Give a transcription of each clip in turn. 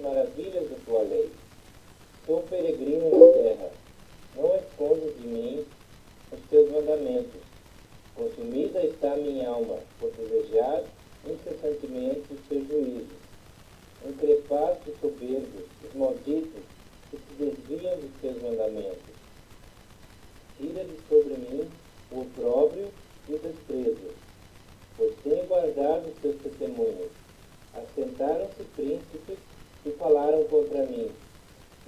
maravilhas da tua lei. Sou peregrino na terra. Não escondas de mim os teus mandamentos. Consumida está minha alma por desejar incessantemente os teus juízos. Increpaste soberbos, os malditos, que se desviam dos teus mandamentos. Tira de sobre mim o opróbrio e o desprezo, pois tenho guardado os teus testemunhos. Assentaram-se príncipes e falaram contra mim,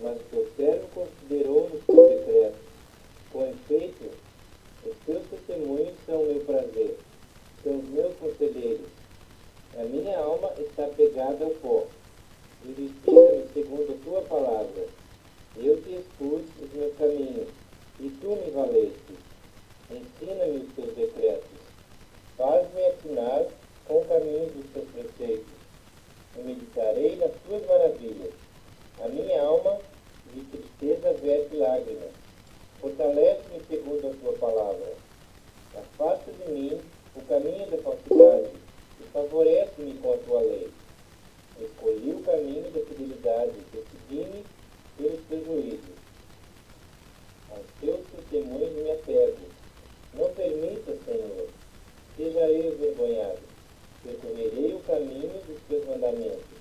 mas o teu servo considerou os teus decretos. Com efeito, os teus testemunhos são o meu prazer, são os meus conselheiros. A minha alma está pegada ao pó. Vivifica-me segundo a tua palavra. Eu te expus os meus caminhos, e tu me valeste. Ensina-me os teus decretos. Faz-me atinar com o caminho dos teus preceitos. E meditarei nas tuas maravilhas. A minha alma de tristeza verte lágrimas. Fortalece-me segundo a tua palavra. Afasta de mim o caminho da falsidade e favorece-me com a tua lei. Escolhi o caminho da fidelidade, decidi-me pelos teus juízos. Aos teus testemunhos me apego. Não permita, Senhor, seja eu envergonhado. Percorrerei o caminho dos teus mandamentos.